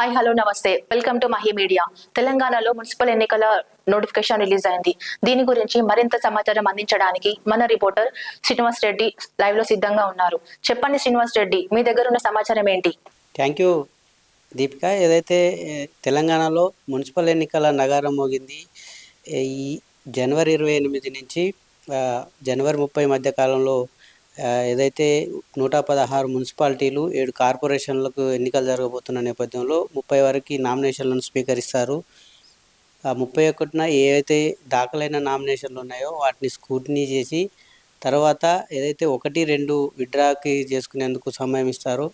Hi hello నమస్తే, welcome to Mahi media. తెలంగాణలో municipal ఎన్నికల నోటిఫికేషన్ రిలీజ్ అయింది. దీని గురించి మరింత సమాచారం అందించడానికి మన రిపోర్టర్ శ్రీనివాస్ రెడ్డి లైవ్ లో సిద్ధంగా ఉన్నారు. చెప్పండి శ్రీనివాస్ రెడ్డి, మీ దగ్గర ఉన్న సమాచారం ఏంటి? Thank you Deepika. ఏదైతే తెలంగాణలో మున్సిపల్ ఎన్నికల నగారం మోగింది. ఈ జనవరి 28 నుంచి జనవరి 30 మధ్య కాలంలో ఏదైతే 116 మున్సిపాలిటీలు 7 కార్పొరేషన్లకు ఎన్నికలు జరగబోతున్న నేపథ్యంలో 30 వరకు నామినేషన్లను స్వీకరిస్తారు. 31న ఏవైతే దాఖలైన నామినేషన్లు ఉన్నాయో వాటిని స్క్రూటినీ చేసి తర్వాత ఏదైతే 1-2 విత్డ్రాకి చేసుకునేందుకు సమయం ఇస్తారో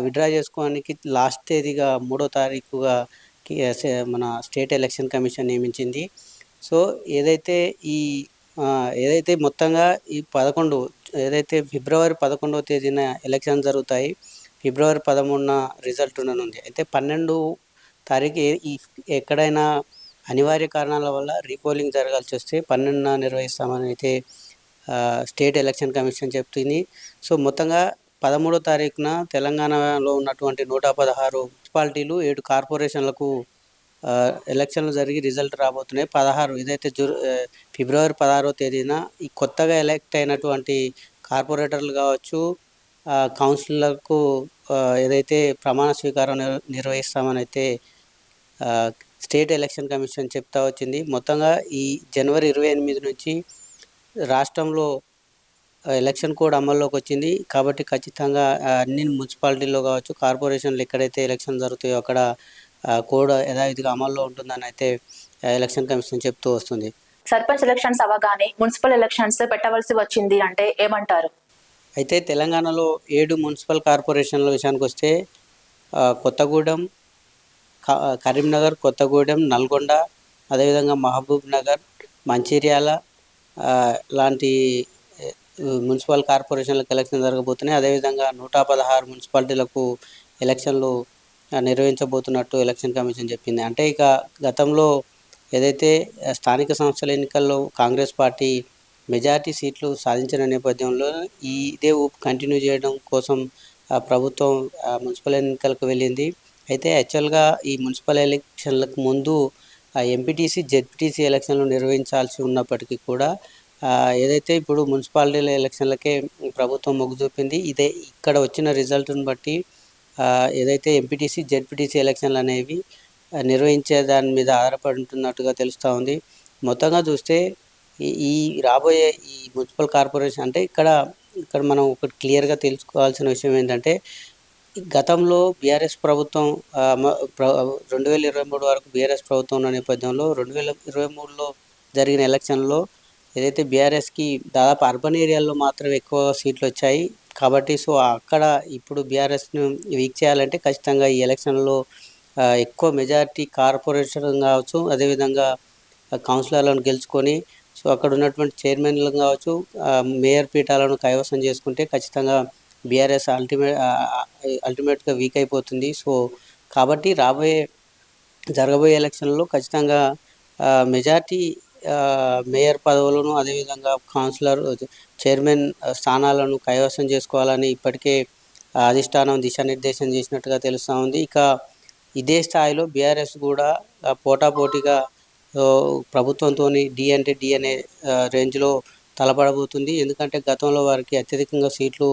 విత్డ్రా చేసుకోవడానికి లాస్ట్ తేదీగా 3వ తారీఖుగా మన స్టేట్ ఎలక్షన్ కమిషన్ నియమించింది. సో ఏదైతే మొత్తంగా ఈ 11 ఏదైతే ఫిబ్రవరి 11వ తేదీన ఎలక్షన్ జరుగుతాయి. ఫిబ్రవరి 13న రిజల్ట్ ఉండనుంది. అయితే 12 తారీఖు ఎక్కడైనా అనివార్య కారణాల వల్ల రీపోలింగ్ జరగాల్సి వస్తే 12న నిర్వహిస్తామని అయితే స్టేట్ ఎలక్షన్ కమిషన్ చెప్తుంది. సో మొత్తంగా 13వ తారీఖున తెలంగాణలో ఉన్నటువంటి 116 మున్సిపాలిటీలు 7 కార్పొరేషన్లకు ఎలక్షన్లు జరిగి రిజల్ట్ రాబోతున్నాయి. 16 ఏదైతే ఫిబ్రవరి 16వ తేదీన ఈ కొత్తగా ఎలక్ట్ అయినటువంటి కార్పొరేటర్లు కావచ్చు, కౌన్సిలర్లకు ఏదైతే ప్రమాణ స్వీకారం నిర్వహిస్తామని అయితే స్టేట్ ఎలక్షన్ కమిషన్ చెప్తా వచ్చింది. మొత్తంగా ఈ జనవరి 28 నుంచి రాష్ట్రంలో ఎలక్షన్ కోడ్ అమల్లోకి వచ్చింది. కాబట్టి ఖచ్చితంగా అన్ని మున్సిపాలిటీల్లో కావచ్చు, కార్పొరేషన్లు ఎక్కడైతే ఎలక్షన్ జరుగుతాయో అక్కడ కోడ్ యథావిధిగా అమల్లో ఉంటుందని అయితే ఎలక్షన్ కమిషన్ చెప్తూ వస్తుంది. సర్పంచ్ ఎలక్షన్స్ అవగానే మున్సిపల్ ఎలక్షన్స్ పెట్టవలసి వచ్చింది అంటే ఏమంటారు? అయితే తెలంగాణలో 7 మున్సిపల్ కార్పొరేషన్ల విషయానికి వస్తే కొత్తగూడెం, కరీంనగర్, కొత్తగూడెం, నల్గొండ, అదేవిధంగా మహబూబ్ నగర్, మంచిర్యాల లాంటి మున్సిపల్ కార్పొరేషన్లకు ఎలక్షన్ జరగబోతున్నాయి. అదేవిధంగా 116 మున్సిపాలిటీలకు ఎలక్షన్లు నిర్వహించబోతున్నట్టు ఎలక్షన్ కమిషన్ చెప్పింది. అంటే ఇక గతంలో ఏదైతే స్థానిక సంస్థల ఎన్నికల్లో కాంగ్రెస్ పార్టీ మెజార్టీ సీట్లు సాధించిన నేపథ్యంలో ఇదే ఊపు కంటిన్యూ చేయడం కోసం ప్రభుత్వం మున్సిపల్ ఎన్నికలకు వెళ్ళింది. అయితే యాక్చువల్గా ఈ మున్సిపల్ ఎలక్షన్లకు ముందు ఎంపీటీసీ, జెడ్పీటీసీ ఎలక్షన్లు నిర్వహించాల్సి ఉన్నప్పటికీ కూడా ఏదైతే ఇప్పుడు మున్సిపాలిటీల ఎలక్షన్లకే ప్రభుత్వం మొగ్గు చూపింది. ఇక్కడ వచ్చిన రిజల్ట్ని బట్టి ఏదైతే ఎంపీటీసీ, జెడ్పీటీసీ ఎలక్షన్లు అనేవి నిర్వహించే దాని మీద ఆధారపడి ఉంటున్నట్టుగా తెలుస్తూ ఉంది. మొత్తంగా చూస్తే ఈ రాబోయే ఈ మున్సిపల్ కార్పొరేషన్ అంటే ఇక్కడ మనం ఒకటి క్లియర్గా తెలుసుకోవాల్సిన విషయం ఏంటంటే, గతంలో బీఆర్ఎస్ ప్రభుత్వం 2023 వరకు బీఆర్ఎస్ ప్రభుత్వం ఉన్న నేపథ్యంలో 2023లో జరిగిన ఎలక్షన్లో ఏదైతే బీఆర్ఎస్కి దాదాపు అర్బన్ ఏరియాల్లో మాత్రమే ఎక్కువ సీట్లు వచ్చాయి. కాబట్టి సో అక్కడ ఇప్పుడు బీఆర్ఎస్ను వీక్ చేయాలంటే ఖచ్చితంగా ఈ ఎలక్షన్లో ఎక్కువ మెజారిటీ కార్పొరేషన్ కావచ్చు, అదేవిధంగా కౌన్సిలర్లను గెలుచుకొని సో అక్కడ ఉన్నటువంటి చైర్మన్లను కావచ్చు, మేయర్ పీఠాలను కైవసం చేసుకుంటే ఖచ్చితంగా బీఆర్ఎస్ అల్టిమేట్గా వీక్ అయిపోతుంది. సో కాబట్టి జరగబోయే ఎలక్షన్లో ఖచ్చితంగా మెజార్టీ మేయర్ పదవులను, అదేవిధంగా కౌన్సిలర్, చైర్మన్ స్థానాలను కైవసం చేసుకోవాలని ఇప్పటికే అధిష్టానం దిశానిర్దేశం చేసినట్టుగా తెలుస్తూ ఉంది. ఇక ఇదే స్థాయిలో బీఆర్ఎస్ కూడా పోటాపోటీగా ప్రభుత్వంతో డి అంటే డి అనే రేంజ్లో తలపడబోతుంది. ఎందుకంటే గతంలో వారికి అత్యధికంగా సీట్లు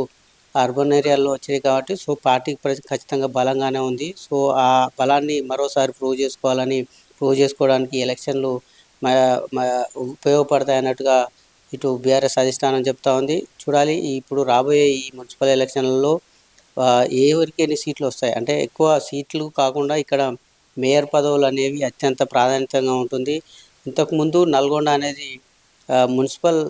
అర్బన్ ఏరియాల్లో వచ్చాయి కాబట్టి సో పార్టీకి ఖచ్చితంగా బలంగానే ఉంది. సో ఆ బలాన్ని మరోసారి ప్రూవ్ చేసుకోవడానికి ఎలక్షన్లు ఉపయోగపడతాయి అన్నట్టుగా ఇటు బీఆర్ఎస్ అధిష్టానం చెప్తా ఉంది. చూడాలి ఇప్పుడు రాబోయే ఈ మున్సిపల్ ఎలక్షన్లలో ఎవరికి ఎన్ని సీట్లు వస్తాయి. అంటే ఎక్కువ సీట్లు కాకుండా ఇక్కడ మేయర్ పదవులు అనేవి అత్యంత ప్రాధాన్యతంగా ఉంటుంది. ఇంతకుముందు నల్గొండ అనేది మున్సిపల్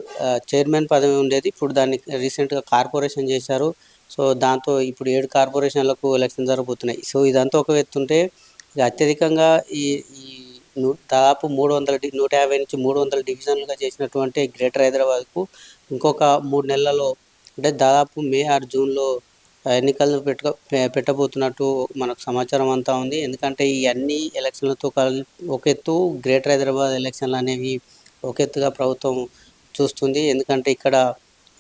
చైర్మన్ పదవి ఉండేది. ఇప్పుడు దాన్ని రీసెంట్గా కార్పొరేషన్ చేశారు. సో దాంతో ఇప్పుడు 7 కార్పొరేషన్లకు ఎలక్షన్ జరగబోతున్నాయి. సో ఇదంతా ఒక ఎత్తుంటే అత్యధికంగా ఈ దాదాపు 150 నుంచి 300 డివిజన్లుగా చేసినటువంటి గ్రేటర్ హైదరాబాద్కు ఇంకొక 3 నెలలలో అంటే దాదాపు మే ఆర్ జూన్లో ఎన్నికలను పెట్టబోతున్నట్టు మనకు సమాచారం అంతా ఉంది. ఎందుకంటే ఈ అన్ని ఎలక్షన్లతో ఒక ఎత్తు గ్రేటర్ హైదరాబాద్ ఎలక్షన్లు అనేవి ఒక ఎత్తుగా ప్రభుత్వం చూస్తుంది. ఎందుకంటే ఇక్కడ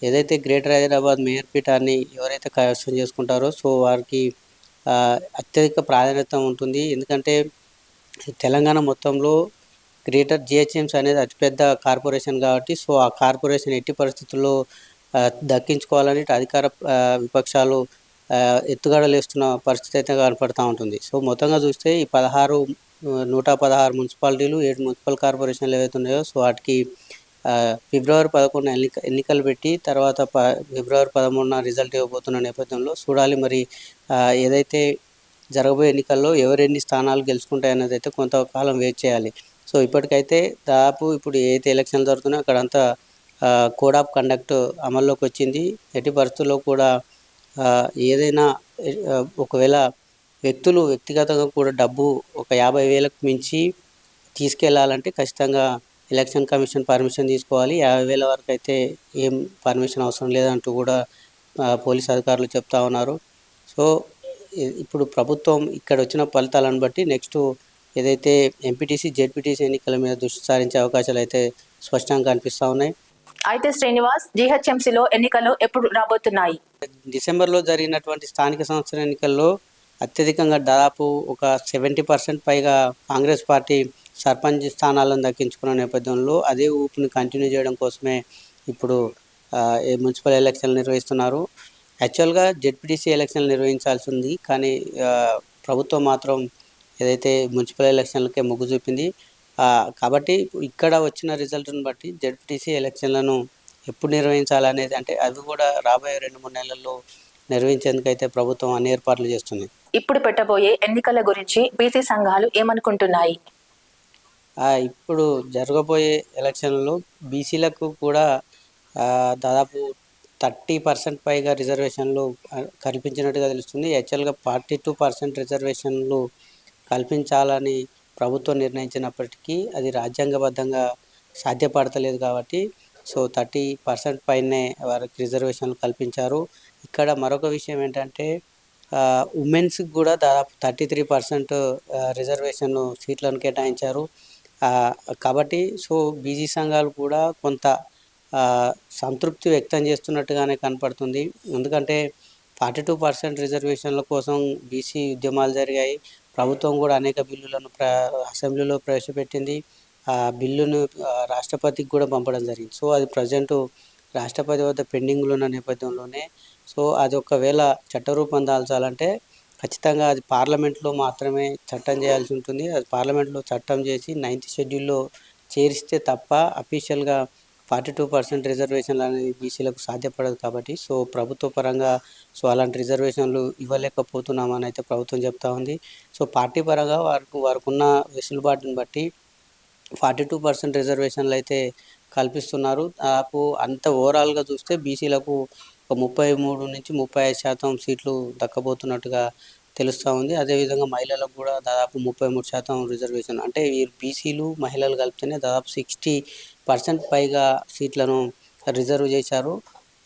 ఏదైతే గ్రేటర్ హైదరాబాద్ మేయర్ పీఠాన్ని ఎవరైతే కైవసం చేసుకుంటారో సో వారికి అత్యధిక ప్రాధాన్యత ఉంటుంది. ఎందుకంటే తెలంగాణ మొత్తంలో గ్రేటర్ జిహెచ్ఎంసీ అనేది అతిపెద్ద కార్పొరేషన్ కాబట్టి సో ఆ కార్పొరేషన్ ఎట్టి పరిస్థితుల్లో దక్కించుకోవాలని అధికార విపక్షాలు ఎత్తుగడలేస్తున్న పరిస్థితి అయితే కనపడతా ఉంటుంది. సో మొత్తంగా చూస్తే ఈ 116 మున్సిపాలిటీలు 7 మున్సిపల్ కార్పొరేషన్లు ఏవైతే ఉన్నాయో సో వాటికి ఫిబ్రవరి 11 ఎన్నికలు పెట్టి తర్వాత ఫిబ్రవరి 13 రిజల్ట్ ఇవ్వబోతున్న నేపథ్యంలో చూడాలి మరి ఏదైతే జరగబోయే ఎన్నికల్లో ఎవరెన్ని స్థానాలు గెలుచుకుంటాయన్నది అయితే కొంతకాలం వెయిట్ చేయాలి. సో ఇప్పటికైతే దాదాపు ఇప్పుడు ఏదైతే ఎలక్షన్లు జరుగుతున్నాయో అక్కడంతా కోడ్ ఆఫ్ కండక్ట్ అమల్లోకి వచ్చింది. ఎట్టి పరిస్థితుల్లో కూడా ఏదైనా ఒకవేళ వ్యక్తులు వ్యక్తిగతంగా కూడా డబ్బు ఒక 50,000కు మించి తీసుకెళ్లాలంటే ఖచ్చితంగా ఎలక్షన్ కమిషన్ పర్మిషన్ తీసుకోవాలి. 50,000 వరకు అయితే ఏం పర్మిషన్ అవసరం లేదంటూ కూడా పోలీస్ అధికారులు చెప్తా ఉన్నారు. సో ఇప్పుడు ప్రభుత్వం ఇక్కడ వచ్చిన ఫలితాలను బట్టి నెక్స్ట్ ఏదైతే ఎంపీటీసీ జెడ్పీటీసీ ఎన్నికల మీద దృష్టి సారించే అవకాశాలు అయితే స్పష్టంగా కనిపిస్తూ ఉన్నాయి. అయితే శ్రీనివాస్, జీహెచ్ఎంసీలో ఎన్నికలు ఎప్పుడు రాబోతున్నాయి? డిసెంబర్లో జరిగినటువంటి స్థానిక సంస్థల ఎన్నికల్లో అత్యధికంగా దాదాపు ఒక 70% పైగా కాంగ్రెస్ పార్టీ సర్పంచ్ స్థానాలను దక్కించుకున్న నేపథ్యంలో అదే ఊపుని కంటిన్యూ చేయడం కోసమే ఇప్పుడు మున్సిపల్ ఎలక్షన్లు నిర్వహిస్తున్నారు. యాక్చువల్గా జెడ్పీటీసీ ఎలక్షన్లు నిర్వహించాల్సి ఉంది, కానీ ప్రభుత్వం మాత్రం ఏదైతే మున్సిపల్ ఎలక్షన్లకే మొగ్గు చూపింది. కాబట్టి ఇక్కడ వచ్చిన రిజల్ట్ని బట్టి జెడ్పీటీసీ ఎలక్షన్లను ఎప్పుడు నిర్వహించాలనేది, అంటే అవి కూడా రాబోయే 2-3 నెలల్లో నిర్వహించేందుకైతే ప్రభుత్వం అన్ని ఏర్పాట్లు చేస్తుంది. ఇప్పుడు పెట్టబోయే ఎన్నికల గురించి బీసీ సంఘాలు ఏమనుకుంటున్నాయి? ఇప్పుడు జరగబోయే ఎలక్షన్లలో బీసీలకు కూడా దాదాపు 30% పైగా రిజర్వేషన్లు కల్పించినట్టుగా తెలుస్తుంది. యాక్చువల్గా 42% రిజర్వేషన్లు కల్పించాలని ప్రభుత్వం నిర్ణయించినప్పటికీ అది రాజ్యాంగబద్ధంగా సాధ్యపడతలేదు కాబట్టి సో 30% పైనే వారికి రిజర్వేషన్లు కల్పించారు. ఇక్కడ మరొక విషయం ఏంటంటే ఉమెన్స్కి కూడా దాదాపు 33% రిజర్వేషన్ సీట్లను కేటాయించారు. కాబట్టి సో బీసీ సంఘాలు కూడా కొంత సంతృప్తి వ్యక్తం చేస్తున్నట్టుగానే కనపడుతుంది. ఎందుకంటే 42% రిజర్వేషన్ల కోసం బీసీ ఉద్యమాలు జరిగాయి. ప్రభుత్వం కూడా అనేక బిల్లులను అసెంబ్లీలో ప్రవేశపెట్టింది. ఆ బిల్లును రాష్ట్రపతికి కూడా పంపడం జరిగింది. సో అది ప్రజెంటు రాష్ట్రపతి వద్ద పెండింగ్లో ఉన్న నేపథ్యంలోనే సో అది ఒకవేళ చట్టరూపం దాల్చాలంటే ఖచ్చితంగా అది పార్లమెంట్లో మాత్రమే చట్టం చేయాల్సి ఉంటుంది. అది పార్లమెంట్లో చట్టం చేసి 9th షెడ్యూల్లో చేరిస్తే తప్ప అఫీషియల్గా 42% రిజర్వేషన్లు అనేది బీసీలకు సాధ్యపడదు. కాబట్టి సో ప్రభుత్వ పరంగా సో అలాంటి రిజర్వేషన్లు ఇవ్వలేకపోతున్నామని అయితే ప్రభుత్వం చెప్తా ఉంది. సో పార్టీ పరంగా వారికి ఉన్న వెసులుబాటుని బట్టి 42% రిజర్వేషన్లు అయితే కల్పిస్తున్నారు. దాదాపు అంత ఓవరాల్గా చూస్తే బీసీలకు ఒక 33-35% సీట్లు దక్కబోతున్నట్టుగా తెలుస్తూ ఉంది. అదేవిధంగా మహిళలకు కూడా దాదాపు 33% రిజర్వేషన్, అంటే వీరు బీసీలు మహిళలు కలిపితేనే దాదాపు 60% పైగా సీట్లను రిజర్వ్ చేశారు.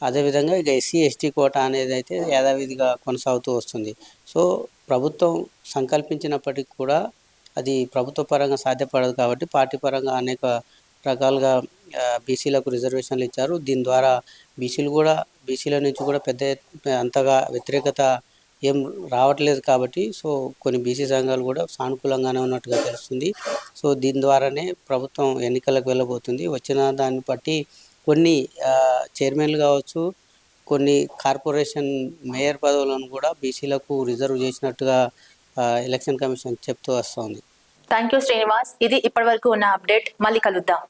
అదేవిధంగా ఇక SC/ST కోటా అనేది అయితే యథావిధిగా కొనసాగుతూ వస్తుంది. సో ప్రభుత్వం సంకల్పించినప్పటికీ కూడా అది ప్రభుత్వ పరంగా సాధ్యపడదు కాబట్టి పార్టీ పరంగా అనేక రకాలుగా బీసీలకు రిజర్వేషన్లు ఇచ్చారు. దీని ద్వారా బీసీల నుంచి కూడా అంతగా వ్యతిరేకత ఏం రావట్లేదు కాబట్టి సో కొన్ని బీసీ సంఘాలు కూడా సానుకూలంగానే ఉన్నట్టుగా తెలుస్తుంది. సో దీని ద్వారానే ప్రభుత్వం ఎన్నికలకు వెళ్ళబోతుంది. వచ్చిన దాన్ని బట్టి కొన్ని చైర్మన్లు కావచ్చు, కొన్ని కార్పొరేషన్ మేయర్ పదవులను కూడా బీసీలకు రిజర్వ్ చేసినట్టుగా ఎలక్షన్ కమిషన్ చెప్తూ వస్తుంది. Thank you Srinivas. ఇది ఇప్పటివరకు ఉన్న అప్డేట్. మళ్ళీ కలుద్దాం.